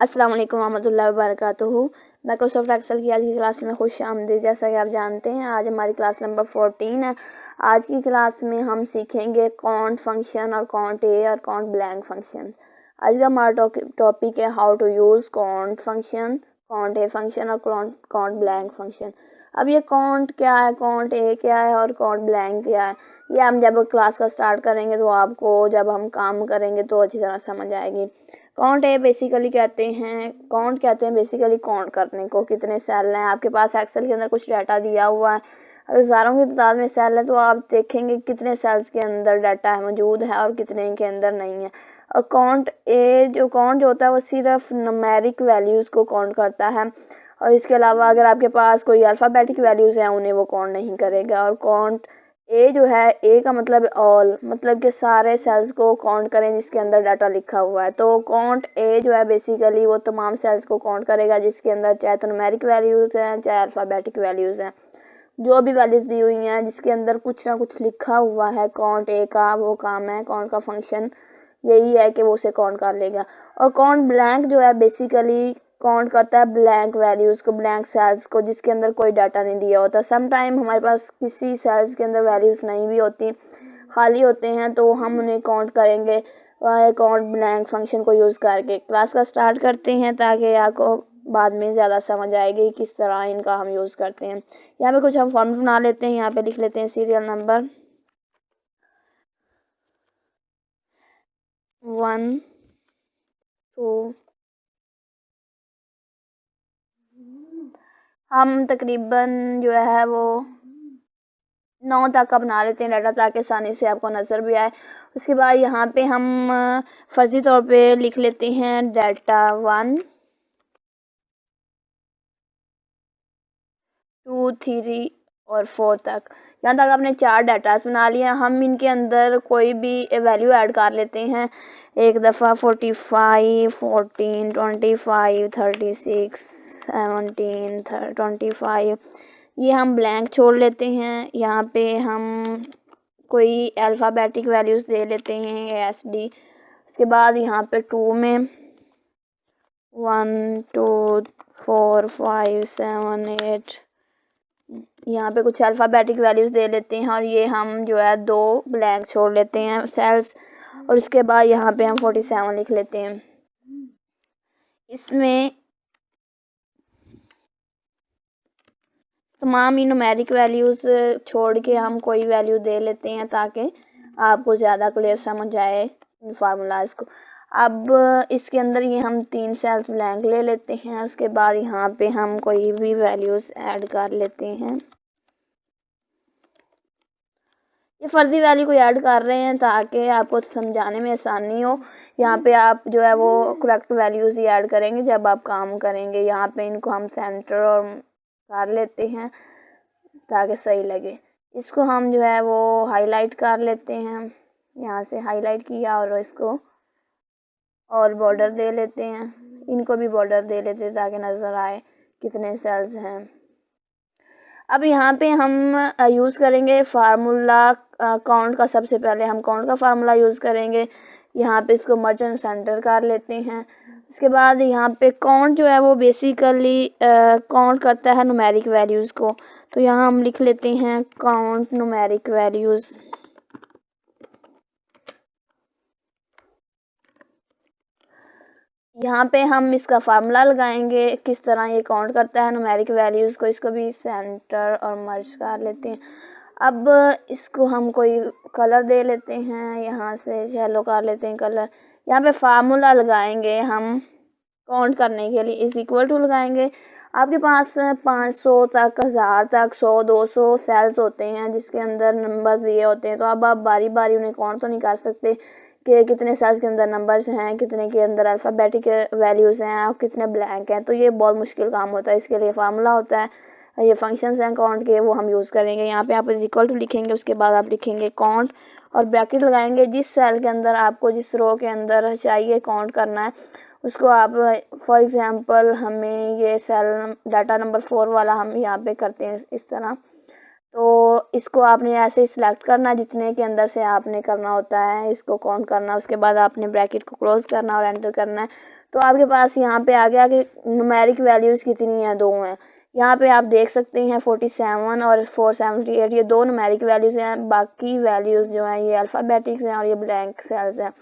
अस्सलाम वालेकुम रहमतुल्लाहि व बरकातुहू। माइक्रोसॉफ्ट एक्सेल की आज की क्लास में खुश आमदीद। जैसा कि आप जानते हैं आज हमारी क्लास नंबर 14 है। आज की क्लास में हम सीखेंगे काउंट फंक्शन और काउंट ए और काउंट ब्लैंक फंक्शन। आज का हमारा टॉपिक है how to use count function, count A function और काउंट ब्लैंक फंक्शन। अब ये काउंट क्या है, काउंट ए क्या है और काउंट ब्लैंक क्या है, ये हम जब क्लास का स्टार्ट करेंगे तो आपको जब हम काम करेंगे तो अच्छी तरह समझ आएगी। काउंट ए बेसिकली कहते हैं बेसिकली काउंट करने को, कितने सेल हैं आपके पास। एक्सेल के अंदर कुछ डाटा दिया हुआ है, अगर हज़ारों की तादाद में सेल है तो आप देखेंगे कितने सेल्स के अंदर डाटा है मौजूद है और कितने के अंदर नहीं है। और काउंट जो होता है वो सिर्फ न्यूमेरिक वैल्यूज़ को काउंट करता है, और इसके अलावा अगर आपके पास कोई अल्फ़ाबेटिक वैल्यूज़ हैं उन्हें वो काउंट नहीं करेगा। और काउंट ए जो है, ए का मतलब ऑल, मतलब कि सारे सेल्स को काउंट करें जिसके अंदर डाटा लिखा हुआ है। तो काउंट ए जो है बेसिकली वो तमाम सेल्स को काउंट करेगा जिसके अंदर चाहे तो न्यूमेरिक वैल्यूज़ हैं चाहे अल्फ़ाबेटिक वैल्यूज़ हैं, जो भी वैल्यूज़ दी हुई हैं जिसके अंदर कुछ ना कुछ लिखा हुआ है। काउंट ए का वो काम है, काउंट का फंक्शन यही है कि वो उसे काउंट कर लेगा। और काउंट ब्लैंक जो है बेसिकली काउंट करता है ब्लैंक वैल्यूज़ को, ब्लैंक सेल्स को जिसके अंदर कोई डाटा नहीं दिया होता। सम टाइम हमारे पास किसी सेल्स के अंदर वैल्यूज़ नहीं भी होती, खाली होते हैं, तो हम उन्हें काउंट करेंगे काउंट ब्लैंक फंक्शन को यूज़ करके। क्लास का स्टार्ट करते हैं ताकि आपको बाद में ज़्यादा समझ आएगी किस तरह इनका हम यूज़ करते हैं। यहाँ पे कुछ हम फॉर्मूला बना लेते हैं। यहाँ पे लिख लेते हैं सीरियल नंबर 1 2। हम तकरीबन जो है वो 9 तक का बना लेते हैं डाटा ताकि आसानी से आपको नज़र भी आए। उसके बाद यहाँ पे हम फर्जी तौर पे लिख लेते हैं डाटा 1 2 3 और 4 तक। यहाँ तक आपने 4 डाटास बना लिए। हम इनके अंदर कोई भी वैल्यू ऐड कर लेते हैं एक दफ़ा। 45 14 25 36 17 25 ये हम ब्लैंक छोड़ लेते हैं। यहाँ पे हम कोई अल्फ़ाबेटिक वैल्यूज़ दे लेते हैं SD। उसके बाद यहाँ पे 2 में 1 2 4 5 7 8 यहाँ पे कुछ अल्फ़ाबेटिक वैल्यूज़ दे लेते हैं, और ये हम जो है 2 ब्लैंक छोड़ लेते हैं सेल्स। और उसके बाद यहाँ पे हम 47 लिख लेते हैं। इसमें तमाम ही न्यूमेरिक वैल्यूज़ छोड़ के हम कोई वैल्यू दे लेते हैं ताकि आपको ज़्यादा क्लियर समझ आए इन फार्मूलाज को। अब इसके अंदर ये हम 3 सेल्स ब्लैंक ले लेते हैं। उसके बाद यहाँ पे हम कोई भी वैल्यूज़ ऐड कर लेते हैं। ये फर्जी वैल्यू को ऐड कर रहे हैं ताकि आपको समझाने में आसानी हो। यहाँ पे आप जो है वो करेक्ट वैल्यूज़ ही ऐड करेंगे जब आप काम करेंगे। यहाँ पे इनको हम सेंटर और कर लेते हैं ताकि सही लगे। इसको हम जो है वो हाईलाइट कर लेते हैं, यहाँ से हाईलाइट किया, और इसको और बॉर्डर दे लेते हैं। इनको भी बॉर्डर दे लेते हैं ताकि नज़र आए कितने सेल्स हैं। अब यहाँ पे हम यूज़ करेंगे फार्मूला काउंट का। सबसे पहले हम काउंट का फार्मूला यूज़ करेंगे। यहाँ पे इसको मर्ज सेंटर कर लेते हैं। उसके बाद यहाँ पे काउंट जो है वो बेसिकली काउंट करता है न्यूमेरिक वैल्यूज़ को, तो यहाँ हम लिख लेते हैं काउंट न्यूमेरिक वैल्यूज़। यहाँ पे हम इसका फार्मूला लगाएंगे किस तरह ये काउंट करता है न्यूमेरिक वैल्यूज़ को। इसको भी सेंटर और मर्ज कर लेते हैं। अब इसको हम कोई कलर दे लेते हैं, यहाँ से येलो कर लेते हैं कलर। यहाँ पे फार्मूला लगाएंगे हम काउंट करने के लिए, इज इक्वल टू लगाएंगे। आपके पास 500 तक, 1000 तक, 100 200 सेल्स होते हैं जिसके अंदर नंबर दिए होते हैं, तो अब आप बारी बारी उन्हें काउंट तो नहीं कर सकते कि कितने सेल्स के अंदर नंबर्स हैं, कितने के अंदर अल्फ़ाबेटिक वैल्यूज़ हैं और कितने ब्लैंक हैं। तो ये बहुत मुश्किल काम होता है। इसके लिए फार्मूला होता है, ये फंक्शंस हैं काउंट के, वो हम यूज़ करेंगे। यहाँ पे आप इज इक्वल टू लिखेंगे, उसके बाद आप लिखेंगे काउंट और ब्रैकेट लगाएंगे। जिस सेल के अंदर आपको, जिस रो के अंदर चाहिए काउंट करना है उसको आप, फॉर एग्ज़ाम्पल हमें ये सेल डाटा नंबर 4 वाला हम यहाँ पे करते हैं इस तरह, तो इसको आपने ऐसे ही सिलेक्ट करना जितने के अंदर से आपने करना होता है, इसको काउंट करना। उसके बाद आपने ब्रैकेट को क्लोज़ करना और एंटर करना है। तो आपके पास यहाँ पे आ गया कि न्यूमेरिक वैल्यूज़ कितनी हैं, 2 हैं। यहाँ पे आप देख सकते हैं 47 और 478, ये 2 न्यूमेरिक वैल्यूज़ हैं, बाकी वैल्यूज़ जो हैं ये अल्फ़ाबेटिक्स हैं और ये ब्लैंक सेल्स हैं।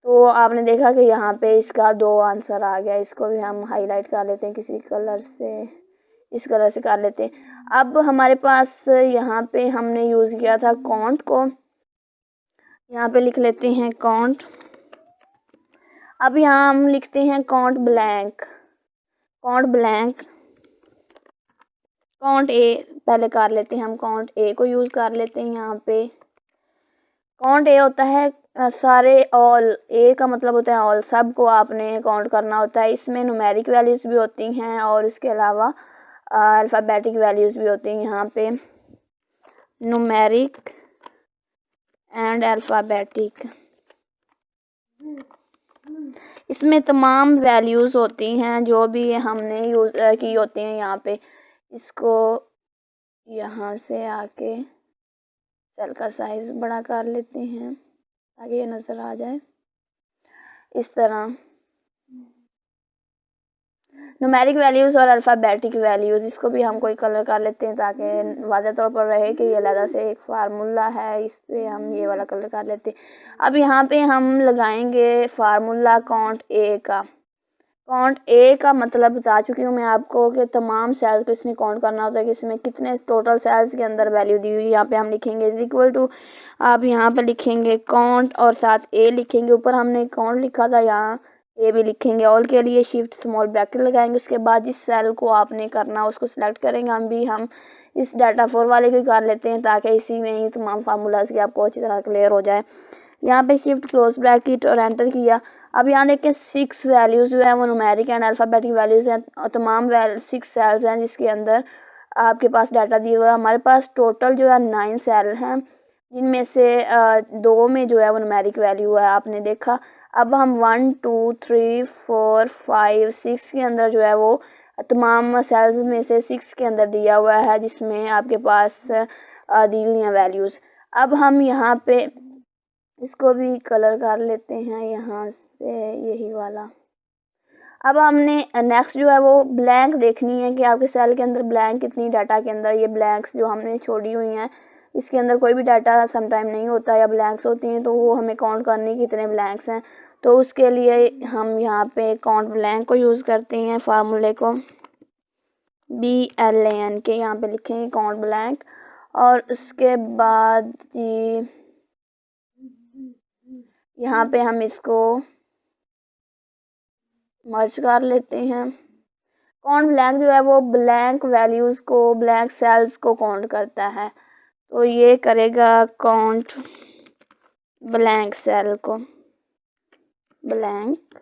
तो आपने देखा कि यहाँ पे इसका 2 आंसर आ गया। इसको भी हम हाईलाइट कर लेते हैं किसी कलर से, इस कलर से कर लेते हैं। अब हमारे पास यहाँ पे हमने यूज़ किया था काउंट को, यहाँ पे लिख लेते हैं काउंट। अब यहाँ हम लिखते हैं count blank, count blank, count A पहले कर लेते हैं, हम काउंट ए को यूज़ कर लेते हैं। यहाँ पे काउंट ए होता है सारे, ऑल, ए का मतलब होता है ऑल, सब को आपने काउंट करना होता है। इसमें न्यूमेरिक वैल्यूज़ भी होती हैं और इसके अलावा अल्फ़ाबेटिक वैल्यूज़ भी होती हैं। यहाँ पे न्यूमेरिक एंड अल्फ़ाबेटिक, इसमें तमाम वैल्यूज़ होती हैं जो भी हमने यूज़ की होती हैं। यहाँ पे इसको यहाँ से आके सेल का साइज़ बड़ा कर लेते हैं ताकि ये नज़र आ जाए इस तरह। न्यूमेरिक वैल्यूज़ और अल्फ़ाबेटिक वैल्यूज़, इसको भी हम कोई कलर कर लेते हैं ताकि वाज़ेह तौर पर रहे कि ये अलग से एक फार्मूला है, इस पे हम ये वाला कलर कर लेते हैं। अब यहाँ पे हम लगाएंगे फार्मूला काउंट ए का। काउंट ए का मतलब बता चुकी हूँ मैं आपको कि तमाम सेल्स को इसमें काउंट करना होता है कि इसमें कितने टोटल सेल्स के अंदर वैल्यू दी हुई। यहाँ पे हम लिखेंगे इज इक्वल टू, आप यहाँ पे लिखेंगे काउंट और साथ ए लिखेंगे। ऊपर हमने काउंट लिखा था, यहाँ ए भी लिखेंगे। ऑल के लिए शिफ्ट स्मॉल ब्रैकेट लगाएंगे। उसके बाद जिस सेल को आपने करना उसको सिलेक्ट करेंगे। हम इस डाटा 4 वाले को कर लेते हैं ताकि इसी में ही तमाम फार्मूलाज की आपको अच्छी तरह क्लियर हो जाए। यहाँ पे शिफ्ट क्लोज ब्रैकेट और एंटर किया। अब यहाँ देखें 6 वैल्यूज़ जो है वो न्यूमेरिक एंड अल्फ़ाबेटिक वैल्यूज़ हैं और तमाम 6 सेल्स हैं जिसके अंदर आपके पास डाटा दिया हुआ है। हमारे पास टोटल जो है 9 सेल हैं जिनमें से 2 में जो है वो न्यूमेरिक वैल्यू है, आपने देखा। अब हम 1 2 3 4 5 6 के अंदर जो है वो तमाम सेल्स में से 6 के अंदर दिया हुआ है जिसमें आपके पास दी हुई हैं वैल्यूज़। अब हम यहाँ पे इसको भी कलर कर लेते हैं यहाँ से, यही वाला। अब हमने नेक्स्ट जो है वो ब्लैंक देखनी है कि आपके सेल के अंदर ब्लैंक कितनी डाटा के अंदर, ये ब्लैंक्स जो हमने छोड़ी हुई हैं इसके अंदर कोई भी डाटा समटाइम नहीं होता या ब्लैंक्स होती हैं, तो वो हमें काउंट करनी कितने ब्लैंक्स हैं। तो उसके लिए हम यहाँ पे काउंट ब्लैंक को यूज़ करते हैं, फार्मूले को BLAN के यहाँ पे लिखेंगे काउंट ब्लैंक। और उसके बाद जी यहाँ पे हम इसको मर्ज कर लेते हैं। काउंट ब्लैंक जो है वो ब्लैंक वैल्यूज़ को, ब्लैंक सेल्स को काउंट करता है, तो ये करेगा काउंट ब्लैंक सेल को, ब्लैंक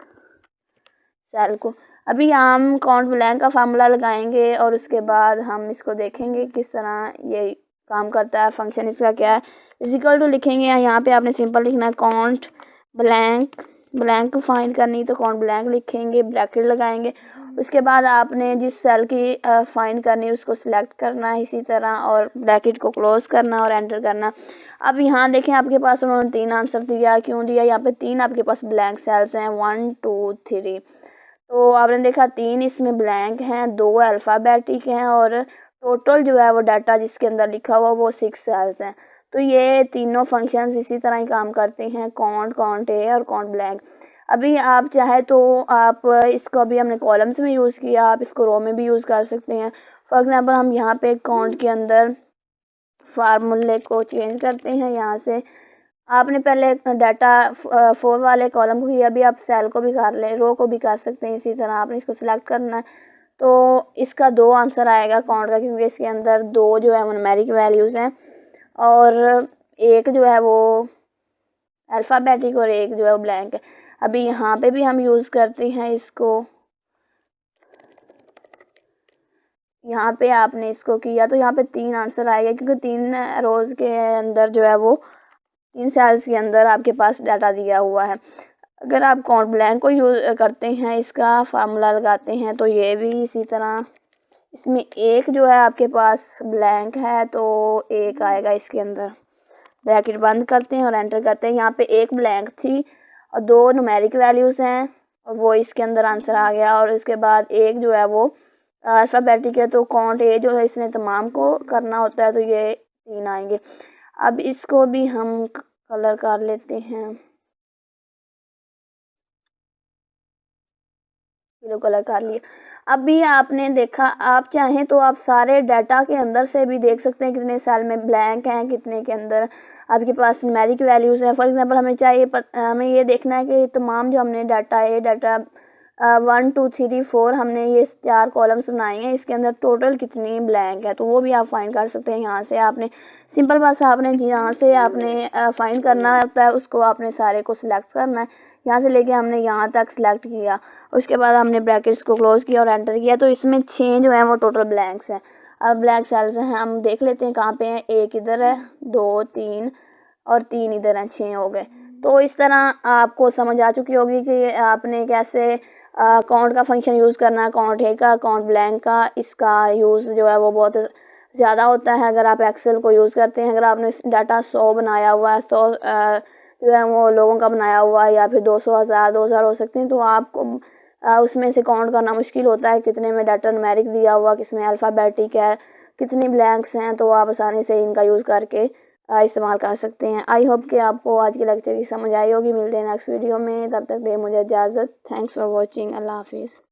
सेल को। अभी हम काउंट ब्लैंक का फार्मूला लगाएंगे और उसके बाद हम इसको देखेंगे किस तरह ये काम करता है, फंक्शन इसका क्या है। इज इक्वल टू लिखेंगे, यहाँ पे आपने सिंपल लिखना है काउंट ब्लैंक, ब्लैंक फाइंड करनी तो काउंट ब्लैंक लिखेंगे, ब्रैकेट लगाएंगे। उसके बाद आपने जिस सेल की फाइंड करनी है उसको सिलेक्ट करना है इसी तरह और ब्रैकेट को क्लोज करना और एंटर करना। अब यहाँ देखें आपके पास उन्होंने 3 आंसर दिया, क्यों दिया, यहाँ पे 3 आपके पास ब्लैंक सेल्स हैं, 1 2 3। तो आपने देखा 3 इसमें ब्लैंक हैं, 2 अल्फ़ाबेटिक हैं और टोटल जो है वो डाटा जिसके अंदर लिखा हुआ वो 6 सेल्स हैं। तो ये तीनों फंक्शंस इसी तरह ही काम करते हैं, काउंट, काउंट ए और काउंट ब्लैंक। अभी आप चाहे तो आप इसको, अभी हमने कॉलम्स में यूज़ किया, आप इसको रो में भी यूज़ कर सकते हैं। फॉर एग्जांपल हम यहाँ पे काउंट के अंदर फार्मूले को चेंज करते हैं। यहाँ से आपने पहले डाटा 4 वाले कॉलम को किया, अभी आप सेल को भी कर लें, रो को भी कर सकते हैं इसी तरह। आपने इसको सिलेक्ट करना है तो इसका 2 आंसर आएगा काउंट का, क्योंकि इसके अंदर 2 जो है वो न्यूमेरिक वैल्यूज़ हैं और एक जो है वो अल्फ़ाबेटिक और एक जो है वो ब्लैंक है। अभी यहाँ पे भी हम यूज़ करते हैं इसको, यहाँ पे आपने इसको किया तो यहाँ पे 3 आंसर आएगा, क्योंकि 3 रोज़ के अंदर जो है वो 3 सेल्स के अंदर आपके पास डाटा दिया हुआ है। अगर आप काउंट ब्लैंक को यूज़ करते हैं, इसका फार्मूला लगाते हैं, तो ये भी इसी तरह, इसमें एक जो है आपके पास ब्लैंक है तो एक आएगा इसके अंदर। ब्रैकेट बंद करते हैं और एंटर करते हैं। यहाँ पे एक ब्लैंक थी और 2 न्यूमेरिक वैल्यूज़ हैं और वो इसके अंदर आंसर आ गया। और इसके बाद एक जो है वो अल्फ़ाबेटिक है, तो काउंट ए जो है इसने तमाम को करना होता है, तो ये 3 आएंगे। अब इसको भी हम कलर कर लेते हैं, ब्लू कलर कर लिया। अभी आपने देखा, आप चाहें तो आप सारे डाटा के अंदर से भी देख सकते हैं कितने सेल में ब्लैंक हैं, कितने के अंदर आपके पास न्यूमेरिक वैल्यूज़ हैं। फॉर एग्जांपल हमें चाहिए हमें ये देखना है कि तमाम जो हमने डाटा है, डाटा 1 2 3 4 हमने ये 4 कॉलम्स बनाए हैं, इसके अंदर टोटल कितनी ब्लैंक है, तो वो भी आप फाइंड कर सकते हैं। यहाँ से आपने सिंपल बस आपने जहाँ से आपने फाइंड करना होता है उसको आपने सारे को सिलेक्ट करना है। यहाँ से लेके हमने यहाँ तक सिलेक्ट किया, उसके बाद हमने ब्रैकेट्स को क्लोज़ किया और एंटर किया, तो इसमें 6 जो है वो टोटल ब्लैंक्स हैं। अब ब्लैंक सेल्स हैं, हम देख लेते हैं कहाँ पे हैं। एक इधर है, 2 3 और 3 इधर हैं, 6 हो गए। तो इस तरह आपको समझ आ चुकी होगी कि आपने कैसे काउंट का फंक्शन यूज़ करना है, काउंट ए का, काउंट ब्लैंक का। इसका यूज़ जो है वो बहुत ज़्यादा होता है अगर आप एक्सेल को यूज़ करते हैं। अगर आपने डाटा 100 बनाया हुआ है, 100 जो है वो लोगों का बनाया हुआ है, या फिर 200 1000 2000 हो सकते हैं, तो आपको उसमें से काउंट करना मुश्किल होता है कितने में डाटा न्यूमेरिक दिया हुआ, किसमें अल्फ़ाबेटिक है, कितने ब्लैंक्स हैं। तो आप आसानी से इनका यूज़ करके इस्तेमाल कर सकते हैं। आई होप कि आपको आज की लेक्चर की समझ आई होगी। मिलते हैं नेक्स्ट वीडियो में, तब तक दे मुझे इजाज़त। Thanks for watching. अल्लाह हाफिज़।